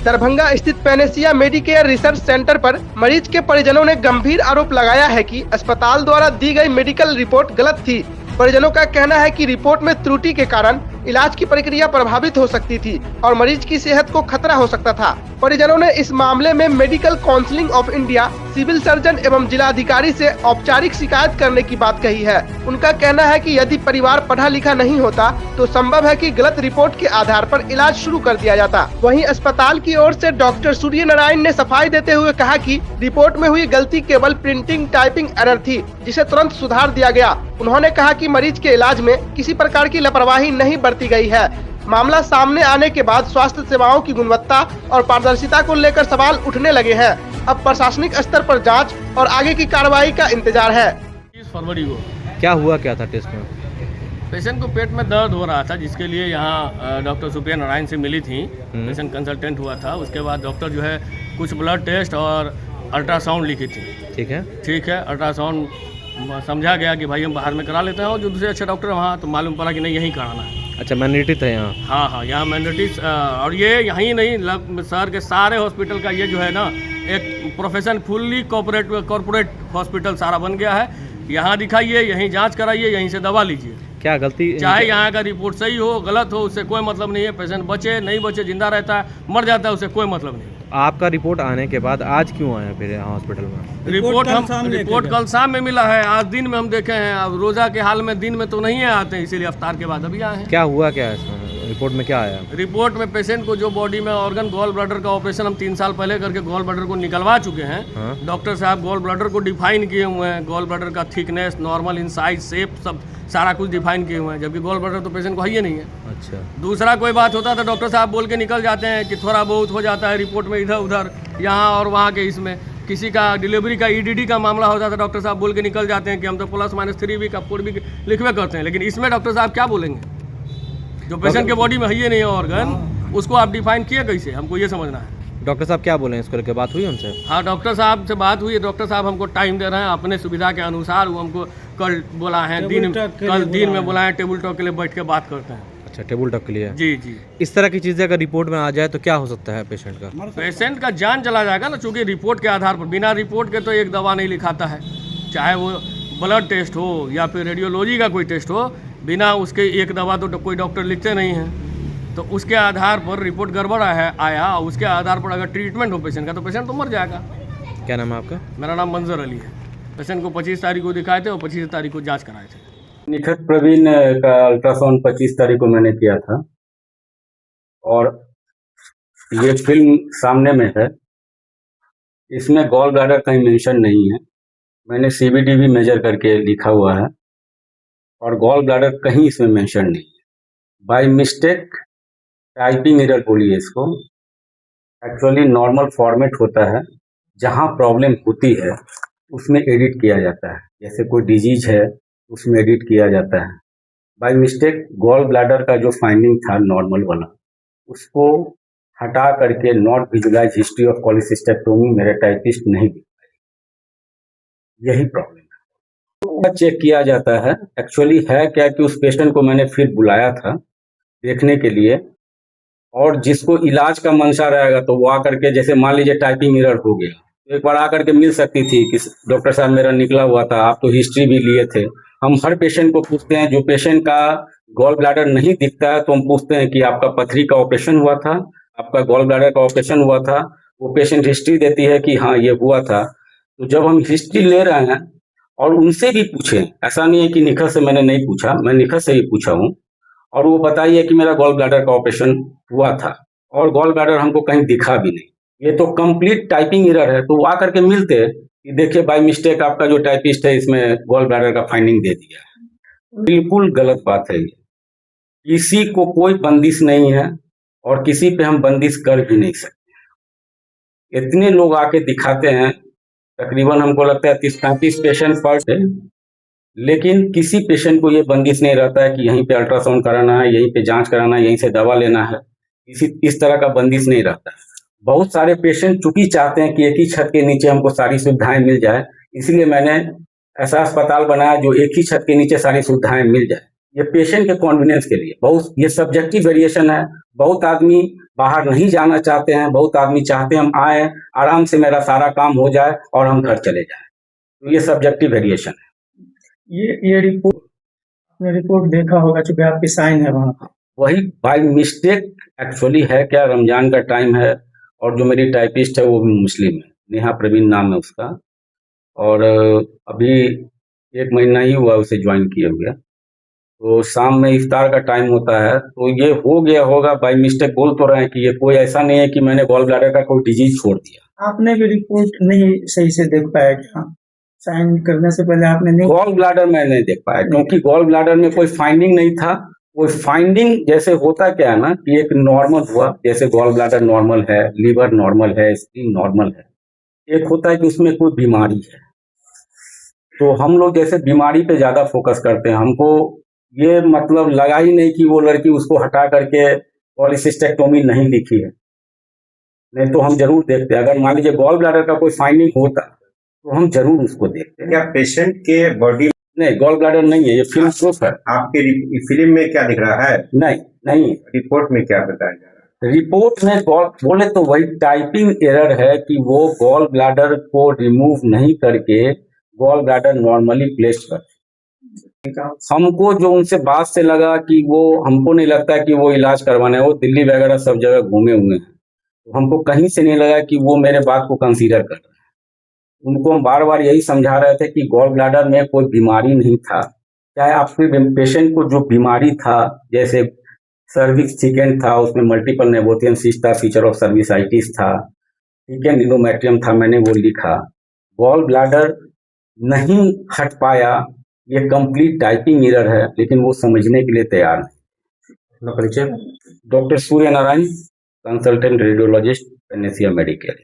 दरभंगा स्थित Panacea Medicare research centre पर मरीज के परिजनों ने गंभीर आरोप लगाया है कि अस्पताल द्वारा दी गई मेडिकल रिपोर्ट गलत थी। परिजनों का कहना है कि रिपोर्ट में त्रुटि के कारण इलाज की प्रक्रिया प्रभावित हो सकती थी और मरीज की सेहत को खतरा हो सकता था। परिजनों ने इस मामले में medical council of India, civil surgeon एवं जिलाधिकारी से औपचारिक शिकायत करने की बात कही है। उनका कहना है कि यदि परिवार पढ़ा लिखा नहीं होता तो संभव है कि गलत रिपोर्ट के आधार पर इलाज शुरू कर दिया जाता। वहीं अस्पताल की ओर से डॉक्टर सूर्य नारायण ने सफाई देते हुए कहा कि रिपोर्ट में हुई गलती केवल प्रिंटिंग टाइपिंग एरर थी, जिसे तुरंत सुधार दिया गया। उन्होंने कहा कि मरीज के इलाज में किसी प्रकार की लापरवाही नहीं बरती गई है। मामला सामने आने के बाद स्वास्थ्य सेवाओं की गुणवत्ता और पारदर्शिता को लेकर सवाल उठने लगे हैं। अब प्रशासनिक स्तर पर जांच और आगे की कार्रवाई का इंतजार है। 30 फरवरी को क्या था टेस्ट में? पेशेंट को पेट में दर्द हो रहा था, जिसके लिए यहाँ डॉक्टर सुप्रिया नारायण से मिली थी। पेशेंट कंसल्टेंट हुआ था। उसके बाद डॉक्टर जो है कुछ ब्लड टेस्ट और अल्ट्रासाउंड लिखी थी। ठीक है, अल्ट्रासाउंड समझा गया कि भाई हम बाहर में करा लेते हैं, और जो दूसरे अच्छे डॉक्टर वहाँ तो मालूम पड़ा कि नहीं यहीं कराना है। अच्छा, मैंडेटरी था यहाँ? हाँ, यहाँ मैंडेटरी। और ये यहीं नहीं, शहर के सारे हॉस्पिटल का ये जो है ना एक प्रोफेशन फुल्ली कॉर्पोरेट हॉस्पिटल सारा बन गया है। यहाँ दिखाइए, यहीं जांच कराइए, यहीं से दवा लीजिए। क्या गलती? चाहे यहाँ का रिपोर्ट सही हो गलत हो, उससे कोई मतलब नहीं है। पेशेंट बचे नहीं बचे, जिंदा रहता है मर जाता है, उससे कोई मतलब नहीं। आपका रिपोर्ट आने के बाद आज क्यों आया फिर यहाँ हॉस्पिटल में? रिपोर्ट कल शाम में मिला है। आज दिन में हम देखे हैं। अब रोजा के हाल में दिन में तो नहीं आते, इसीलिए अफ्तार के बाद अभी आए हैं। क्या हुआ क्या है इसमें? रिपोर्ट में क्या आया? रिपोर्ट में पेशेंट को जो बॉडी में ऑर्गन गॉल ब्लैडर का ऑपरेशन हम 3 साल पहले करके गॉल ब्लैडर को निकलवा चुके हैं। हाँ? डॉक्टर साहब गॉल ब्लैडर को डिफाइन किए हुए हैं। गॉल ब्लैडर का thickness, normal in size, shape, सब सारा कुछ डिफाइन किए हुए हैं, जबकि गॉल ब्लैडर तो पेशेंट को है ही नहीं है। अच्छा, दूसरा कोई बात होता तो डॉक्टर साहब बोल के निकल जाते हैं कि थोड़ा बहुत हो जाता है रिपोर्ट में, इधर उधर यहाँ और वहाँ के। इसमें किसी का डिलीवरी का ईडीडी का मामला होता था, डॉक्टर साहब बोल के निकल जाते हैं कि हम तो +-3 वीक का 4 वीक लिखवे करते हैं। लेकिन इसमें डॉक्टर साहब क्या बोलेंगे? जो पेशेंट के बॉडी में है ही नहीं है ऑर्गन, उसको आप डिफाइन किए कैसे? हमको ये समझना है। डॉक्टर साहब क्या बोले इसको लेकर? बात हुई उनसे? हाँ, डॉक्टर साहब से बात हुई है। डॉक्टर साहब हमको टाइम दे रहे हैं अपने सुविधा के अनुसार। वो हमको कल बोला है, कल दिन में बोला है, टेबल टॉक के लिए बैठ के बात करते हैं। अच्छा, टेबल टॉक के लिए? जी। इस तरह की चीज़ें अगर रिपोर्ट में आ जाए तो क्या हो सकता है पेशेंट का? पेशेंट का जान चला जाएगा ना, चूँकि रिपोर्ट के आधार पर। बिना रिपोर्ट के तो एक दवा नहीं लिखाता है, चाहे वो ब्लड टेस्ट हो या फिर रेडियोलॉजी का कोई टेस्ट हो। बिना उसके एक दवा तो कोई डॉक्टर लिखते नहीं हैं। तो उसके आधार पर रिपोर्ट गड़बड़ आया, उसके आधार पर अगर ट्रीटमेंट हो पेशेंट का तो पेशेंट तो मर जाएगा। क्या नाम है आपका? मेरा नाम मंजर अली है। पेशेंट को 25 तारीख को दिखाए थे और 25 तारीख को जांच कराए थे। निखत प्रवीण का अल्ट्रासाउंड 25 तारीख को मैंने किया था, और ये फिल्म सामने में है। इसमें गॉल ब्लैडर कहीं मेंशन नहीं है। मैंने CBD भी मेजर करके लिखा हुआ है, और गॉल ब्लैडर कहीं इसमें मेंशन नहीं है। बाय मिस्टेक टाइपिंग एरर बोलिए इसको। एक्चुअली नॉर्मल फॉर्मेट होता है, जहाँ प्रॉब्लम होती है उसमें एडिट किया जाता है। जैसे कोई डिजीज है उसमें एडिट किया जाता है। बाय मिस्टेक गॉल ब्लैडर का जो फाइंडिंग था नॉर्मल वाला, उसको हटा करके नॉट विजुलाइज हिस्ट्री ऑफ कॉलिसिस्टेक्टोमी मेरे टाइपिस्ट नहीं दिख पाई। यही प्रॉब्लम है। चेक किया जाता है। एक्चुअली है क्या कि उस पेशेंट को मैंने फिर बुलाया था देखने के लिए, और जिसको इलाज का मंशा रहेगा तो वो आकर के, जैसे मान लीजिए टाइपिंग एरर हो गया, तो एक बार आकर के मिल सकती थी कि डॉक्टर साहब मेरा निकला हुआ था, आप तो हिस्ट्री भी लिए थे। हम हर पेशेंट को पूछते हैं। जो पेशेंट का गॉल ब्लैडर नहीं दिखता है तो हम पूछते हैं कि आपका पथरी का ऑपरेशन हुआ था, आपका गॉल ब्लैडर का ऑपरेशन हुआ था। वो पेशेंट हिस्ट्री देती है कि हाँ ये हुआ था। तो जब हम हिस्ट्री ले रहे हैं और उनसे भी पूछें, ऐसा नहीं है कि निखत से मैंने नहीं पूछा, मैं निखत से ही पूछा हूँ, और वो बताइए कि मेरा गॉल ब्लैडर का ऑपरेशन हुआ था और गॉल ब्लैडर हमको कहीं दिखा भी नहीं, ये तो कंप्लीट टाइपिंग एरर है। तो वो आकर के मिलते कि देखिए बाय मिस्टेक आपका जो टाइपिस्ट है इसमें गॉल ब्लैडर का फाइंडिंग दे दिया है। बिल्कुल गलत बात है ये। किसी को कोई बंदिश नहीं है और किसी पे हम बंदिश कर भी नहीं सकते। इतने लोग आके दिखाते हैं, तकरीबन हमको लगता है 30-35 पेशेंट पर डे, लेकिन किसी पेशेंट को ये बंदिश नहीं रहता है कि यहीं पे अल्ट्रासाउंड कराना है, यहीं पे जांच कराना है, यहीं से दवा लेना है। इस तरह का बंदिश नहीं रहता है। बहुत सारे पेशेंट चूंकि चाहते हैं कि एक ही छत के नीचे हमको सारी सुविधाएं मिल जाए, इसलिए मैंने ऐसा अस्पताल बनाया जो एक ही छत के नीचे सारी सुविधाएं मिल जाए। ये पेशेंट के कॉन्वीनियंस के लिए। बहुत ये सब्जेक्टिव वेरिएशन है। बहुत आदमी बाहर नहीं जाना चाहते हैं, बहुत आदमी चाहते हैं हम आए, आराम से मेरा सारा काम हो जाए और हम घर चले जाएं। तो ये सब्जेक्टिव वेरिएशन है। ये रिपोर्ट, आपने रिपोर्ट देखा होगा, चूंकि आपकी साइन है वहाँ पे। वही बाय मिस्टेक एक्चुअली है क्या, रमजान का टाइम है और जो मेरी टाइपिस्ट है वो भी मुस्लिम है, नेहा प्रवीण नाम है उसका, और अभी 1 महीना ही हुआ उसे ज्वाइन किए हुए। तो शाम में इफ्तार का टाइम होता है, तो ये हो गया होगा बाय मिस्टेक। बोल तो रहे हैं कि ये कोई ऐसा नहीं है कि मैंने गॉल ब्लैडर का कोई डिजीज छोड़ दिया। आपने भी रिपोर्ट नहीं सही से देख पाया क्या? साइन करने से पहले आपने नहीं? गॉल ब्लैडर मैं नहीं देख पाया, क्योंकि गॉल ब्लैडर में कोई फाइंडिंग नहीं था। कोई फाइंडिंग जैसे होता क्या है ना कि एक नॉर्मल हुआ, जैसे गॉल ब्लैडर नॉर्मल है, लीवर नॉर्मल है, स्किन नॉर्मल है। एक होता है कि उसमें कोई बीमारी है, तो हम लोग जैसे बीमारी पे ज्यादा फोकस करते हैं। हमको ये मतलब लगा ही नहीं कि वो लड़की उसको हटा करके पॉलीसिस्टेक्टोमी नहीं लिखी है, नहीं तो हम जरूर देखते। अगर मान लीजिए गॉल ब्लैडर का कोई फाइंडिंग होता तो हम जरूर उसको देखते। क्या पेशेंट के बॉडी नहीं, गॉल ब्लैडर नहीं है, ये फिल्म प्रूफ है। आपके फिल्म में क्या दिख रहा है? नहीं रिपोर्ट में क्या बताया जा रहा है? रिपोर्ट में बोले तो वही टाइपिंग एरर है कि वो गॉल ब्लैडर को रिमूव नहीं करके गॉल ब्लैडर नॉर्मली प्लेस्ड कर। हमको जो उनसे बात से लगा कि वो, हमको नहीं लगता कि वो इलाज करवाने, वो दिल्ली वगैरह सब जगह घूमे हुए हैं, तो हमको कहीं से नहीं लगा कि वो मेरे बात को कंसीडर कर रहे हैं। उनको हम बार बार यही समझा रहे थे कि गॉल ब्लैडर में कोई बीमारी नहीं था। चाहे आपके पेशेंट को जो बीमारी था, जैसे सर्विक्स थिकेंड था, उसमें मल्टीपल नेबोथियन सिस्ट था, फीचर ऑफ सर्विसाइटिस था, ठीक है, निलोमेट्रियम था, मैंने वो लिखा। गॉल ब्लैडर नहीं हट पाया, ये कंप्लीट टाइपिंग एरर है, लेकिन वो समझने के लिए तैयार नहीं। परिचय doctor Surya Narayan, consultant radiologist, Panacea Medicare.